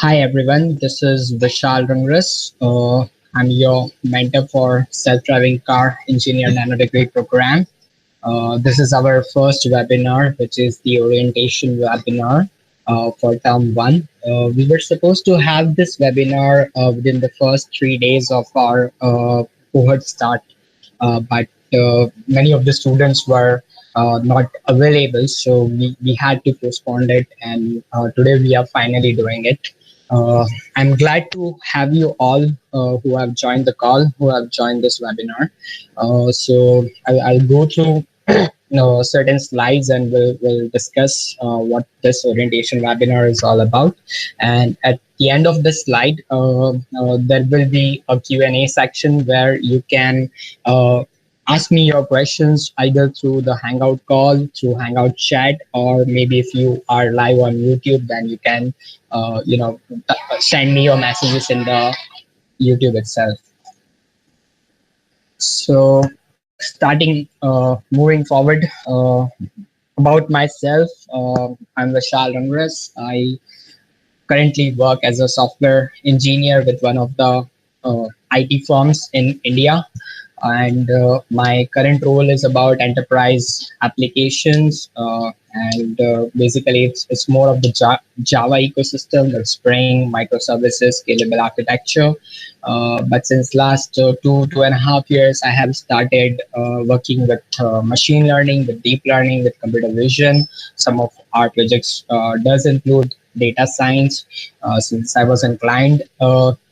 Hi everyone, this is Vishal Rungras. I'm your mentor for self-driving car engineer nanodegree program. This is our first webinar, which is the orientation webinar for term one. We were supposed to have this webinar within the first 3 days of our cohort start, but many of the students were not available, so we had to postpone it, and today we are finally doing it. Uh, I'm glad to have you all who have joined the call, who have joined this webinar. So I'll go through certain slides, and we'll discuss what this orientation webinar is all about. And at the end of the slide, there will be a Q&A section where you can ask me your questions either through the Hangout call, through Hangout chat, or maybe if you are live on YouTube, then you can, send me your messages in the YouTube itself. So moving forward, about myself, I'm Vishal Rungras. I currently work as a software engineer with one of the IT firms in India. And my current role is about enterprise applications, and basically it's more of the Java ecosystem, the Spring, microservices, scalable architecture. But since last 2.5 years, I have started working with machine learning, with deep learning, with computer vision. Some of our projects does include data science. Since I was inclined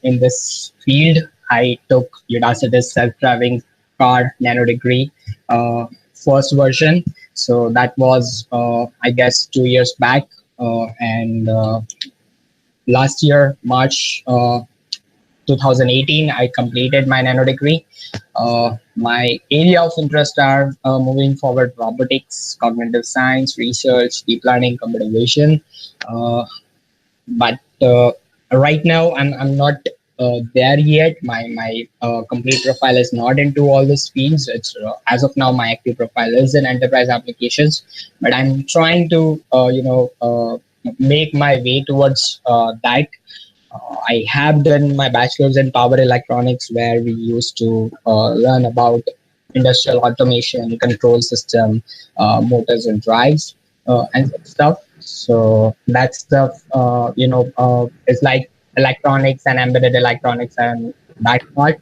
in this field, I took Udacity's self-driving car nanodegree first version. So that was, I guess, 2 years back. And last year, March 2018, I completed my nanodegree. My area of interest are moving forward robotics, cognitive science, research, deep learning, computer vision. But right now, I'm not there yet. My complete profile is not into all these fields. It's as of now, my active profile is in enterprise applications, but I'm trying to make my way towards that. I have done my bachelor's in power electronics, where we used to learn about industrial automation, control system, motors and drives, and stuff. So that stuff, is like electronics and embedded electronics and that part.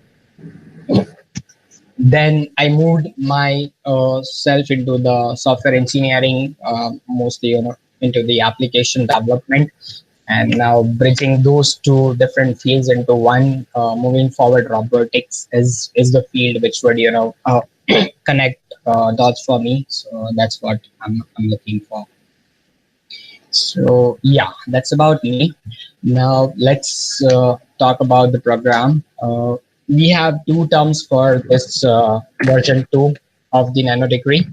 Then I moved my self into the software engineering, mostly into the application development, and now bridging those two different fields into one. Moving forward, robotics is the field which would connect dots for me. So that's what I'm looking for. So yeah, that's about me. Now let's talk about the program. We have two terms for this version 2 of the nano degree.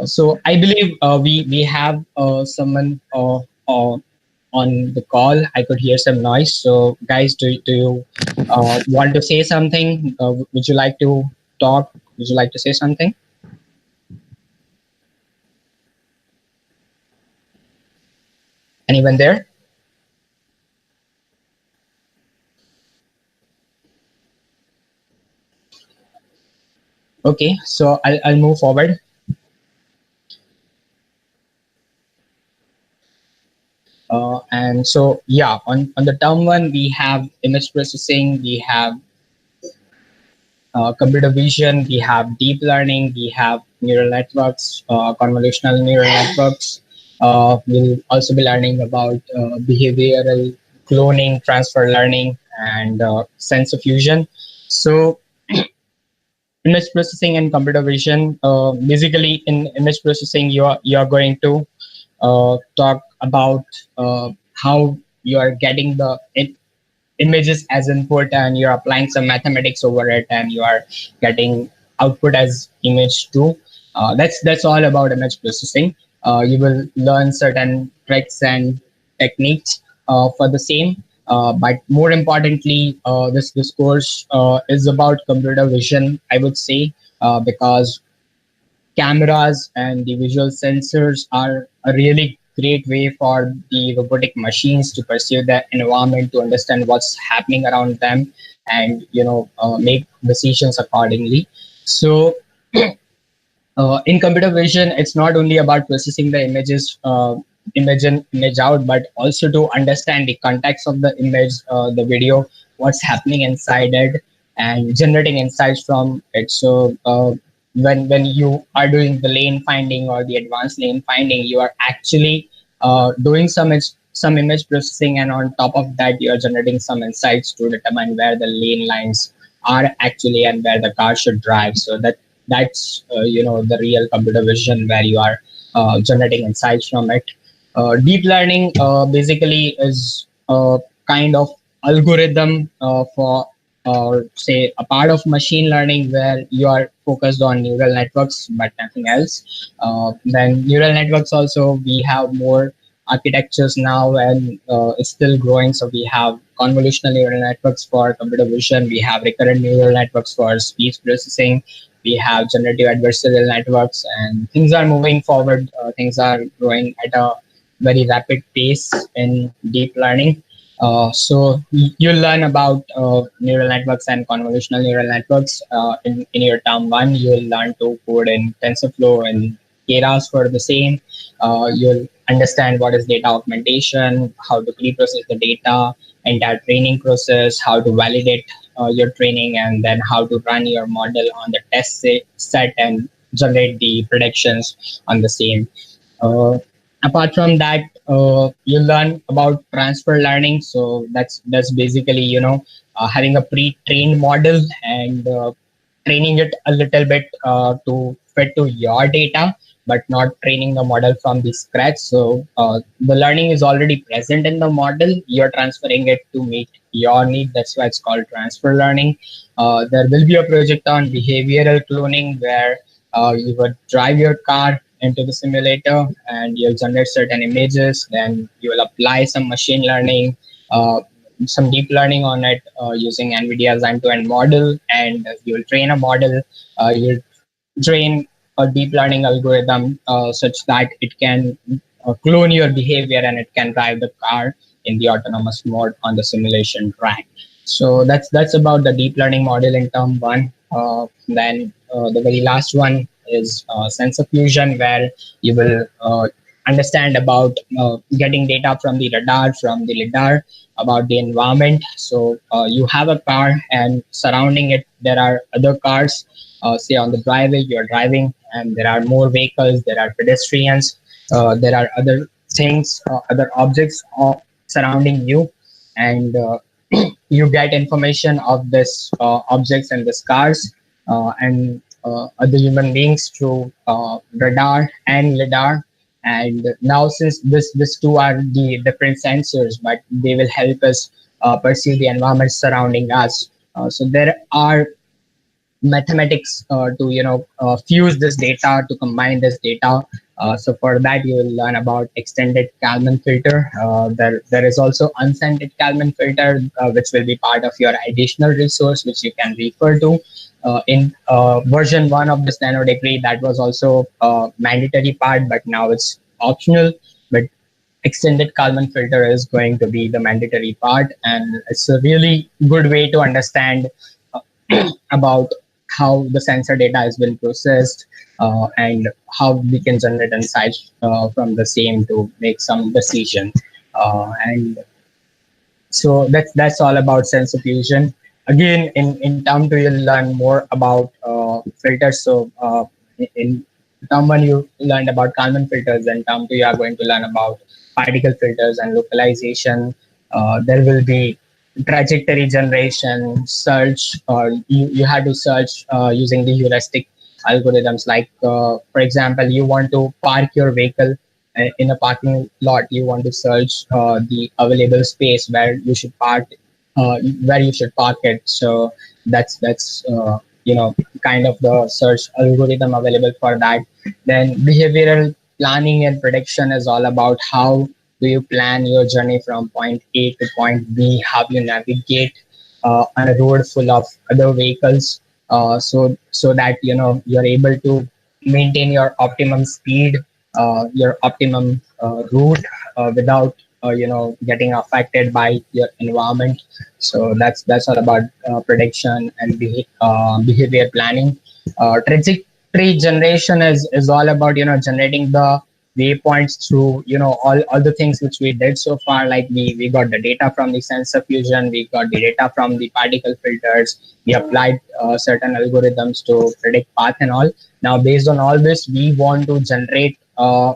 So I believe we have someone on the call. I could hear some noise. So guys, do you want to say something? Would you like to talk? Would you like to say something? Anyone there? Okay, so I'll move forward. And so, yeah, on the term one, we have image processing, we have computer vision, we have deep learning, we have neural networks, convolutional neural networks. We'll also be learning about behavioral cloning, transfer learning, and sensor fusion. So image processing and computer vision, basically in image processing, you're going to talk about how you are getting the images as input, and you're applying some mathematics over it, and you are getting output as image too. That's all about image processing. You will learn certain tricks and techniques for the same. But more importantly, this course is about computer vision, I would say, because cameras and the visual sensors are a really great way for the robotic machines to perceive the environment, to understand what's happening around them, and make decisions accordingly. So in computer vision, it's not only about processing the images, image out, but also to understand the context of the image, the video, what's happening inside it, and generating insights from it. So when you are doing the lane finding or the advanced lane finding, you are actually doing some image processing, and on top of that, you are generating some insights to determine where the lane lines are actually and where the car should drive. So that's the real computer vision, where you are generating insights from it. Deep learning basically is a kind of algorithm for, or say, a part of machine learning where you are focused on neural networks but nothing else. Then neural networks also, we have more architectures now, and it's still growing. So we have convolutional neural networks for computer vision, we have recurrent neural networks for speech processing, we have generative adversarial networks, and things are moving forward. Things are growing at a very rapid pace in deep learning. So you'll learn about neural networks and convolutional neural networks in your term one. You'll learn to code in TensorFlow and Keras for the same. You'll understand what is data augmentation, how to pre-process the data, entire training process, how to validate your training, and then how to run your model on the test set and generate the predictions on the same. Apart from that, you learn about transfer learning. So that's basically having a pre-trained model and training it a little bit to fit to your data, but not training the model from the scratch. So the learning is already present in the model. You're transferring it to meet your need. That's why it's called transfer learning. There will be a project on behavioral cloning where you would drive your car into the simulator and you'll generate certain images. Then you will apply some machine learning, some deep learning on it using NVIDIA's end-to-end model, and you will train a model. You'll train a deep learning algorithm such that it can clone your behavior and it can drive the car in the autonomous mode on the simulation track. So that's about the deep learning model in term one. Then the very last one is sensor fusion, where you will understand about getting data from the radar, from the lidar, about the environment. So you have a car, and surrounding it there are other cars. Say on the driveway you're driving, and there are more vehicles, there are pedestrians, there are other things, other objects surrounding you, and you get information of this objects and these cars and other human beings through radar and lidar. And now, since this two are the different sensors, but they will help us perceive the environment surrounding us. So there are mathematics to fuse this data, to combine this data. So for that you will learn about extended Kalman filter. There is also unscented Kalman filter, which will be part of your additional resource, which you can refer to. In version 1 of this nano degree, that was also a mandatory part, but now it's optional. But extended Kalman filter is going to be the mandatory part, and it's a really good way to understand about how the sensor data has been processed and how we can generate insights from the same to make some decision. And so that's all about sensor fusion. Again, in term 2, you'll learn more about filters. So in term 1, you learned about Kalman filters, and term 2, you are going to learn about particle filters and localization. There will be trajectory generation, search. You had to search using the heuristic algorithms. Like, for example, you want to park your vehicle in a parking lot. You want to search the available space where you should park it. So that's kind of the search algorithm available for that. Then behavioral planning and prediction is all about how do you plan your journey from point A to point B, how you navigate on a road full of other vehicles, so that you're able to maintain your optimum speed your optimum route without getting affected by your environment. So that's all about prediction and behavior planning. Trajectory generation is all about generating the waypoints through all the things which we did so far. Like we got the data from the sensor fusion, we got the data from the particle filters, we applied certain algorithms to predict path and all. Now based on all this, we want to generate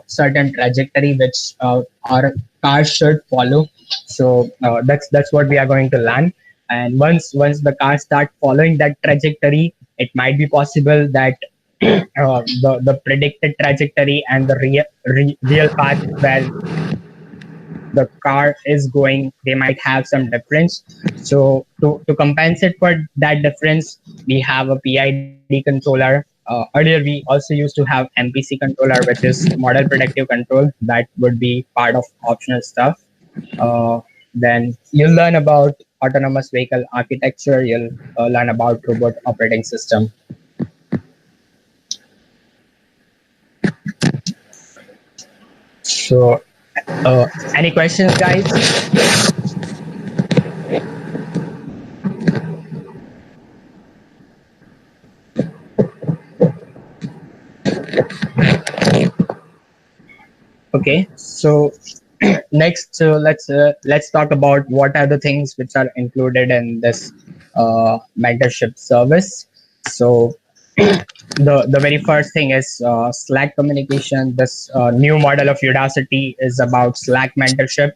certain trajectory which our cars should follow. So that's what we are going to learn. And once the cars start following that trajectory, it might be possible that the predicted trajectory and the real path where the car is going, they might have some difference. So to compensate for that difference, we have a PID controller. Earlier we also used to have MPC controller, which is model predictive control. That would be part of optional stuff. Then you'll learn about autonomous vehicle architecture. You'll learn about robot operating system. So any questions, guys? Okay, so next, let's talk about what are the things which are included in this mentorship service. So the very first thing is Slack communication. This new model of Udacity is about Slack mentorship,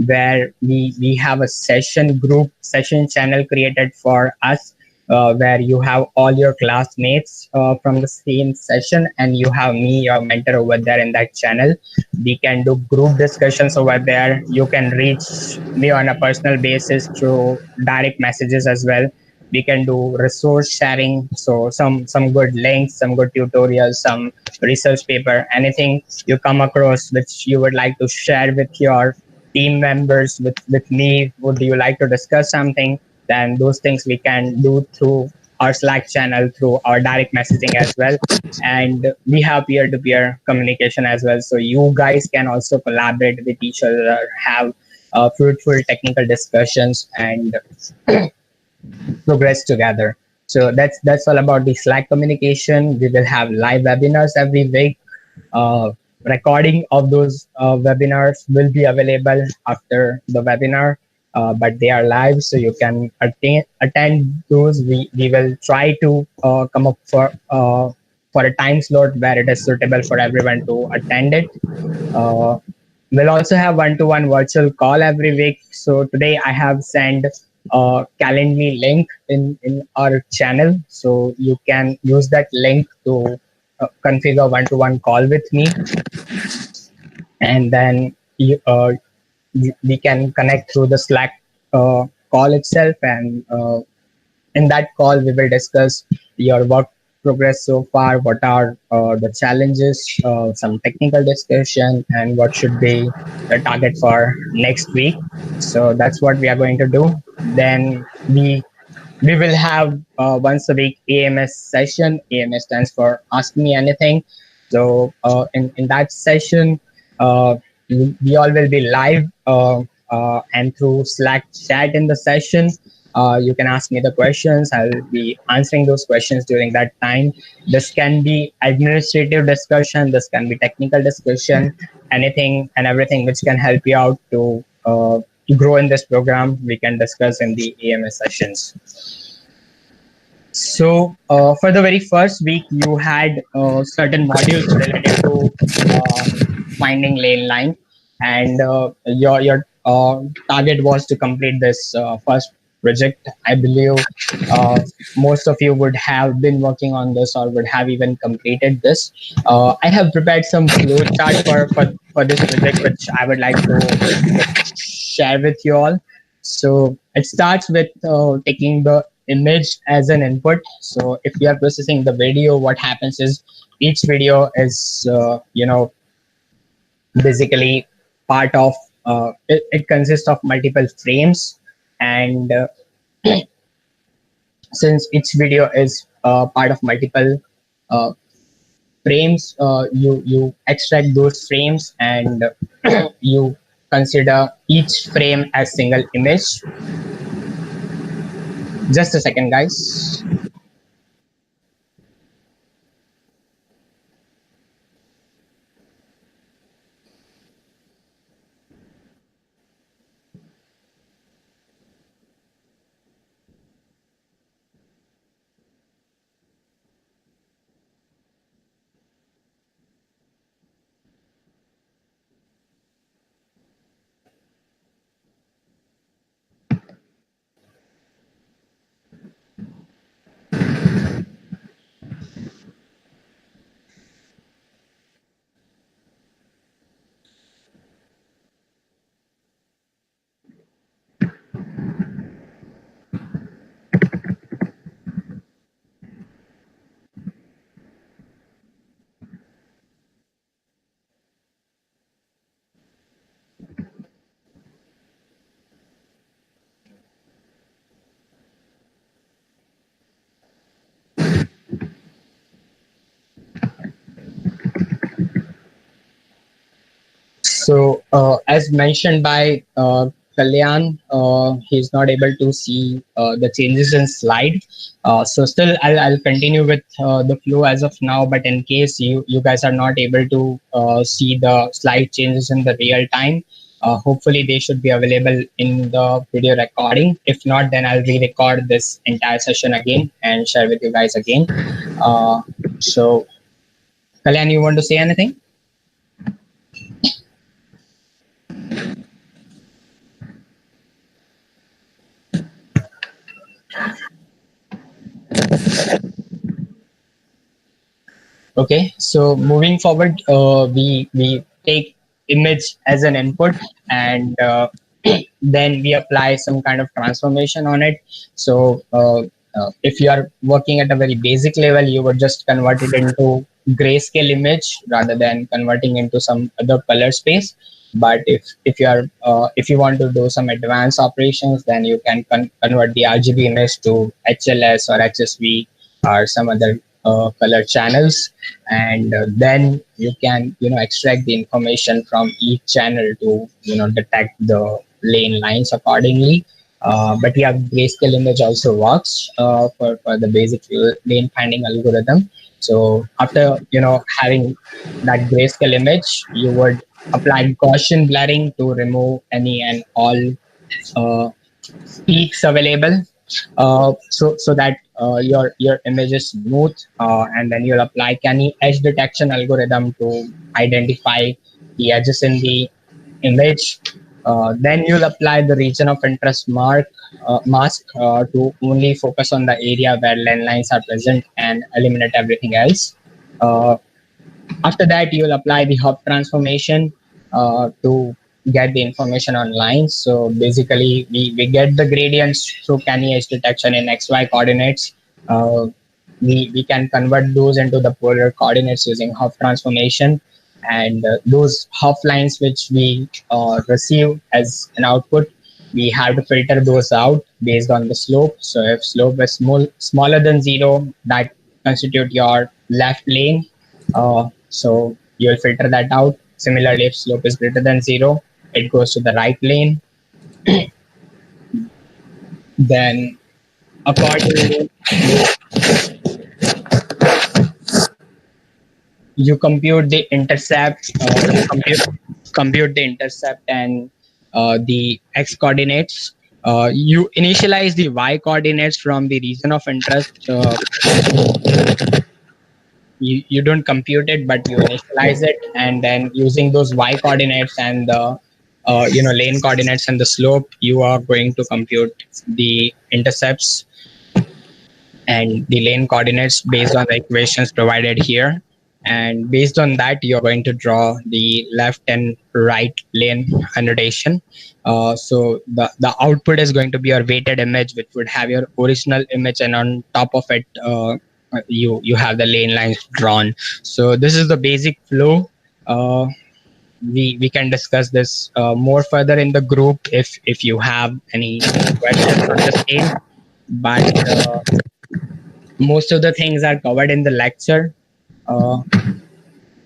where we have a session channel created for us, where you have all your classmates from the same session, and you have me, your mentor, over there in that channel. We can do group discussions over there. You can reach me on a personal basis through direct messages as well. We can do resource sharing, so some good links, some good tutorials, some research paper, anything you come across which you would like to share with your team members, with me. Would you like to discuss something? Then those things we can do through our Slack channel, through our direct messaging as well. And we have peer-to-peer communication as well, so you guys can also collaborate with each other, have fruitful technical discussions, and progress together. So that's all about the Slack communication. We will have live webinars every week. Recording of those webinars will be available after the webinar, but they are live, so you can attend those. We will try to come up for a time slot where it is suitable for everyone to attend it. We'll also have one-to-one virtual call every week. So today I have sent a Calendly link in our channel. So you can use that link to configure one-to-one call with me. And then we can connect through the Slack call itself. And in that call, we will discuss your work progress so far, what are the challenges, some technical discussion, and what should be the target for next week. So that's what we are going to do. Then we will have once a week AMS session. AMS stands for Ask Me Anything. So in that session, we all will be live and through Slack chat in the session. You can ask me the questions. I'll be answering those questions during that time. This can be administrative discussion. This can be technical discussion. Anything and everything which can help you out to grow in this program, we can discuss in the AMS sessions. So for the very first week, you had certain modules related to finding lane line, and your target was to complete this first project. I believe most of you would have been working on this or would have even completed this. I have prepared some flow chart for this project, which I would like to share with you all. So it starts with taking the image as an input. So if you are processing the video, what happens is each video is basically part of it consists of multiple frames, and since each video is part of multiple frames, you extract those frames, and you consider each frame as single image. Just a second, guys. So, as mentioned by Kalyan, he's not able to see the changes in slide. So, still, I'll continue with the flow as of now. But in case you guys are not able to see the slide changes in the real time, hopefully they should be available in the video recording. If not, then I'll re-record this entire session again and share with you guys again. So, Kalyan, you want to say anything? Okay, so moving forward, we take image as an input, and then we apply some kind of transformation on it. So if you are working at a very basic level, you would just convert it into grayscale image rather than converting into some other color space. But if you want to do some advanced operations, then you can convert the RGB image to HLS or HSV or some other color channels, and then you can extract the information from each channel to detect the lane lines accordingly. But yeah, grayscale image also works for the basic lane finding algorithm. So after having that grayscale image, you would apply Gaussian blurring to remove any and all peaks available, so that your image is smooth, and then you'll apply canny edge detection algorithm to identify the edges in the image. Then you'll apply the region of interest mask to only focus on the area where lane lines are present and eliminate everything else. Uh, After that, you will apply the hub transformation to get the information on lines. So basically, we get the gradients through canny edge detection in XY coordinates. Uh, we can convert those into the polar coordinates using hub transformation. And those hub lines which we receive as an output, we have to filter those out based on the slope. So if slope is smaller than 0, that constitute your left lane. So you'll filter that out. Similarly, if slope is greater than 0, it goes to the right lane. Then accordingly, you compute the intercept, compute the intercept and the x coordinates. You initialize the y coordinates from the region of interest. You don't compute it, but you initialize it, and then using those y coordinates and the lane coordinates and the slope, you are going to compute the intercepts and the lane coordinates based on the equations provided here. And based on that, you're going to draw the left and right lane annotation. So the output is going to be your weighted image, which would have your original image, and on top of it, you have the lane lines drawn. So this is the basic flow. We can discuss this more further in the group if you have any questions on the same. But most of the things are covered in the lecture.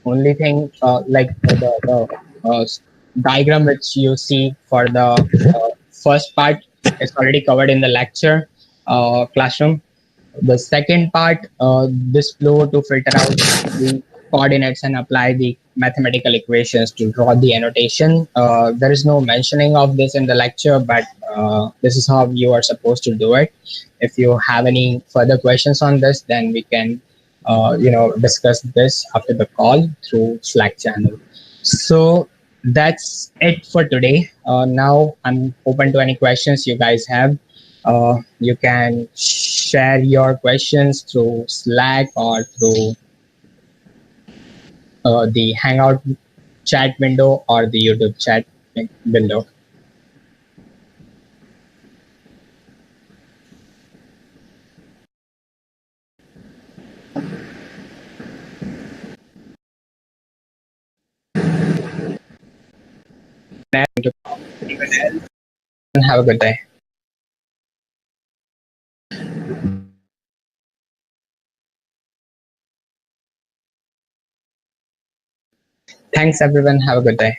Only thing the diagram which you see for the first part is already covered in the lecture classroom. The second part, this flow to filter out the coordinates and apply the mathematical equations to draw the annotation. There is no mentioning of this in the lecture, but this is how you are supposed to do it. If you have any further questions on this, then we can, discuss this after the call through Slack channel. So that's it for today. Now I'm open to any questions you guys have. You can share your questions through Slack or through the Hangout chat window or the YouTube chat window. And have a good day. Thanks, everyone. Have a good day.